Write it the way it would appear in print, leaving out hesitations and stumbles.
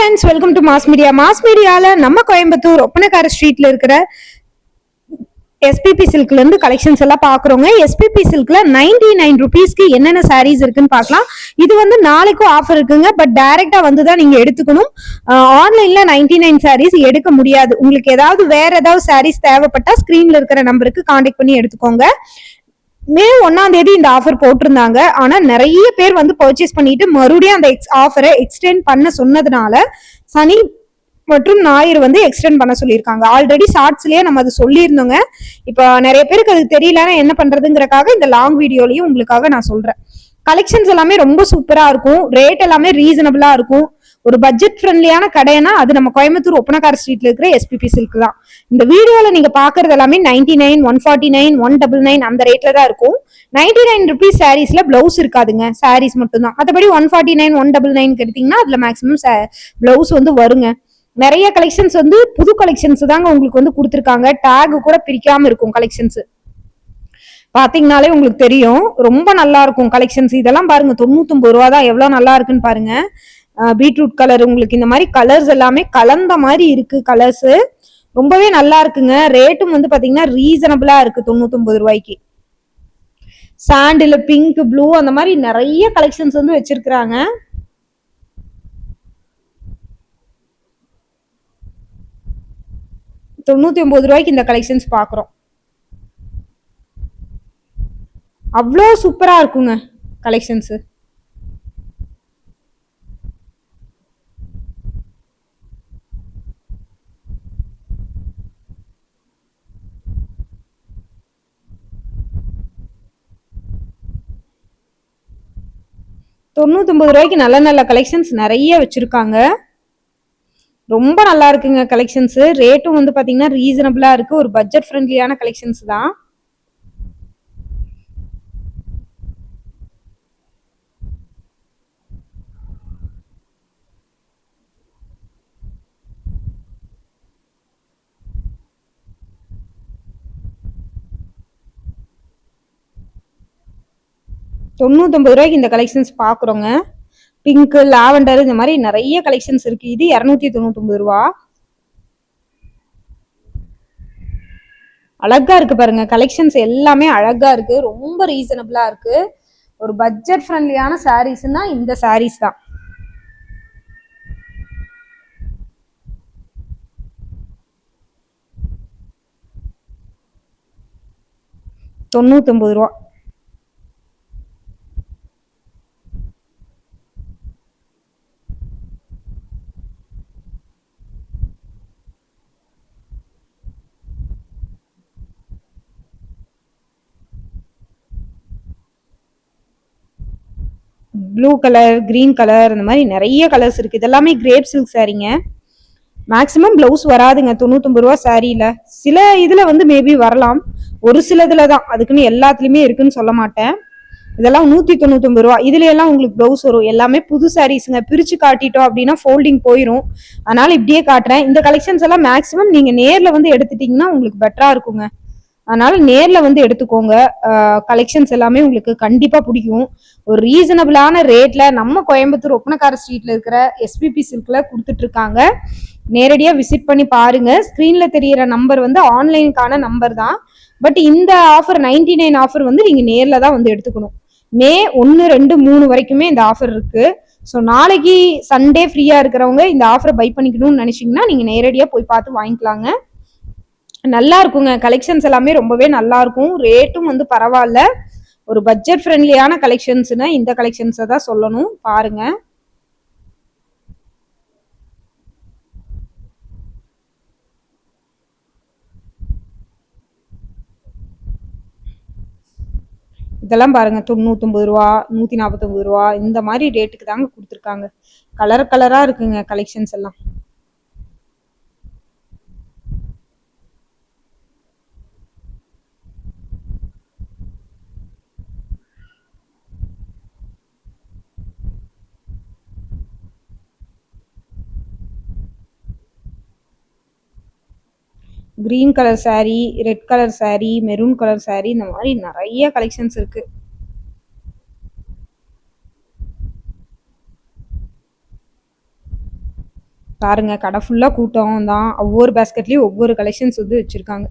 Friends, welcome to mass media. Mass மீடியால நம்ம கோயம்புத்தூர் ஒப்பனக்கார ஸ்ட்ரீட்ல இருக்கிற எஸ்பிபி சில்க்ல இருந்து கலெக்ஷன்ஸ் எல்லாம் பாக்குறோங்க. எஸ்பிபி சில்க்ல 99 ருபீஸ்க்கு என்னென்ன சாரீஸ் இருக்குன்னு பார்க்கலாம். இது வந்து நாளைக்கும் ஆஃபர் இருக்குங்க. பட் டைரக்டா வந்து தான் நீங்க எடுத்துக்கணும். ஆன்லைன்ல 99 சாரீஸ் எடுக்க முடியாது. உங்களுக்கு ஏதாவது வேற ஏதாவது சாரீஸ் தேவைப்பட்டா ஸ்கிரீன்ல இருக்கிற நம்பருக்கு கான்டாக்ட் பண்ணி எடுத்துக்கோங்க. மே 1ஆம் தேதி இந்த ஆஃபர் போட்டிருந்தாங்க. ஆனா நிறைய பேர் வந்து பர்ச்சேஸ் பண்ணிட்டு மறுபடியும் அந்த ஆஃபரை எக்ஸ்டெண்ட் பண்ண சொன்னதுனால சனி மற்றும் ஞாயிறு வந்து எக்ஸ்டெண்ட் பண்ண சொல்லியிருக்காங்க. ஆல்ரெடி ஷார்ட்ஸ்லயே நம்ம அது சொல்லியிருந்தோங்க. இப்போ நிறைய பேருக்கு அது தெரியலன்னா என்ன பண்றதுங்கிறக்காக இந்த லாங் வீடியோலையும் உங்களுக்காக நான் சொல்றேன். கலெக்ஷன்ஸ் எல்லாமே ரொம்ப சூப்பரா இருக்கும். ரேட் எல்லாமே ரீசனபிளா இருக்கும். ஒரு பட்ஜெட் ஃப்ரெண்ட்லியான கடைனா அது நம்ம கோயம்புத்தூர் ஒப்பனக்கார ஸ்ட்ரீட்ல இருக்கிற எஸ்பிபி சில்க் தான். இந்த வீடியோல நீங்க பாக்குறது எல்லாமே 99, 149, 199 அந்த ரேட்ல தான் இருக்கும். 99 ருபீஸ் சாரீஸ்ல பிளவுஸ் இருக்காதுங்க, சாரீஸ் மட்டும் தான். மற்றபடி 149, 199 எடுத்தீங்கன்னா அதுல மேக்ஸிமம் பிளவுஸ் வந்து வருங்க. நிறைய கலெக்ஷன்ஸ் வந்து புது கலெக்ஷன்ஸ் தாங்க உங்களுக்கு வந்து கொடுத்துருக்காங்க. டேக் கூட பிரிக்காம இருக்கும் கலெக்ஷன்ஸ். பாத்தீங்கன்னாலே உங்களுக்கு தெரியும், ரொம்ப நல்லா இருக்கும் கலெக்ஷன்ஸ். இதெல்லாம் பாருங்க, 99 ரூபா தான். எவ்வளவு நல்லா இருக்குன்னு பாருங்க. பீட்ரூட் கலர், உங்களுக்கு இந்த மாதிரி கலர்ஸ் எல்லாமே கலந்த மாதிரி இருக்கு. கலர்ஸ் ரொம்பவே நல்லா இருக்குங்க. ரேட்டும் வந்து பாத்தீங்கன்னா ரீசனபிளா இருக்கு. 99 ரூபாய்க்கு சாண்டில், பிங்க், ப்ளூ அந்த மாதிரி நிறைய கலெக்ஷன்ஸ் வந்து வச்சிருக்கிறாங்க. $99 இந்த கலெக்ஷன்ஸ் பாக்குறோம். அவ்வளோ சூப்பரா இருக்குங்க கலெக்ஷன்ஸ். $99 நல்ல நல்ல கலெக்ஷன்ஸ் நிறைய வச்சிருக்காங்க. ரொம்ப நல்லா இருக்குங்க கலெக்ஷன்ஸ். ரேட்டும் வந்து பாத்தீங்கன்னா ரீசனபிளா இருக்கு. ஒரு பட்ஜெட் ஃப்ரெண்ட்லியான கலெக்ஷன்ஸ் தான். $99 இந்த கலெக்ஷன்ஸ் பாக்குறோங்க. பிங்க், லாவெண்டர் இந்த மாதிரி நிறைய கலெக்ஷன்ஸ் இருக்கு. இது $299. அழகா இருக்கு பாருங்க. கலெக்ஷன்ஸ் எல்லாமே அழகா இருக்கு. ரொம்ப ரீசனபிளா இருக்கு. ஒரு பட்ஜெட் ஃப்ரெண்ட்லியான சாரீஸ்னா இந்த சாரீஸ் தான். $99. ப்ளூ கலர், கிரீன் கலர் இந்த மாதிரி நிறைய கலர்ஸ் இருக்கு. இதெல்லாமே கிரேப் சில்க் சாரீங்க. மேக்சிமம் பிளவுஸ் வராதுங்க 99 சாரியில. சில இதுல வந்து மேபி வரலாம், ஒரு சிலதுல தான். அதுக்குன்னு எல்லாத்துலயுமே இருக்குன்னு சொல்ல மாட்டேன். இதெல்லாம் $199. இதுல எல்லாம் உங்களுக்கு பிளவுஸ் வரும். எல்லாமே புது சாரீஸ்ங்க. பிரிச்சு காட்டிட்டோம் அப்படின்னா ஃபோல்டிங் போயிடும். அதனால இப்படியே காட்டுறேன். இந்த கலெக்ஷன்ஸ் எல்லாம் மேக்சிமம் நீங்க நேர்ல வந்து எடுத்துட்டீங்கன்னா உங்களுக்கு பெட்டரா இருக்குங்க. அதனால நேர்ல வந்து எடுத்துக்கோங்க. கலெக்ஷன்ஸ் எல்லாமே உங்களுக்கு கண்டிப்பா பிடிக்கும். ஒரு ரீசனபிளான ரேட்ல நம்ம கோயம்புத்தூர் ஒப்பனக்கார ஸ்ட்ரீட்ல இருக்கிற எஸ்பிபி சில்க்ல கொடுத்துட்டு இருக்காங்க. நேரடியா விசிட் பண்ணி பாருங்க. ஸ்கிரீன்ல தெரியற நம்பர் வந்து ஆன்லைனுக்கான நம்பர் தான். பட் இந்த ஆஃபர் 99 ஆஃபர் வந்து நீங்க நேர்ல தான் வந்து எடுத்துக்கணும். மே 1, 2, 3 வரைக்குமே இந்த ஆஃபர் இருக்கு. ஸோ நாளைக்கு சண்டே ஃப்ரீயா இருக்கிறவங்க இந்த ஆஃபரை பை பண்ணிக்கணும்னு நினைச்சீங்கன்னா நீங்க நேரடியா போய் பார்த்து வாங்கிக்கலாங்க. நல்லா இருக்குங்க. கலெக்ஷன்ஸ் எல்லாமே ரொம்பவே நல்லா இருக்கும். ரேட்டும் வந்து பரவாயில்ல. ஒரு பட்ஜெட் ஃப்ரெண்ட்லியான கலெக்ஷன்ஸ்னா இந்த கலெக்ஷன்ஸை தான் சொல்லணும். பாருங்க, இதெல்லாம் பாருங்க. $99, $149 இந்த மாதிரி ரேட்டுக்கு தாங்க கொடுத்துருக்காங்க. கலர் கலரா இருக்குங்க கலெக்ஷன்ஸ் எல்லாம். Green colour sari, red colour sari, maroon colour sari இந்த மாதிரி நிறைய கலெக்ஷன்ஸ் இருக்கு. பாருங்க கடை ஃபுல்லா கூட்டம் தான். ஒவ்வொரு பேஸ்கெட்லயும் ஒவ்வொரு கலெக்ஷன்ஸ் வந்து வச்சிருக்காங்க.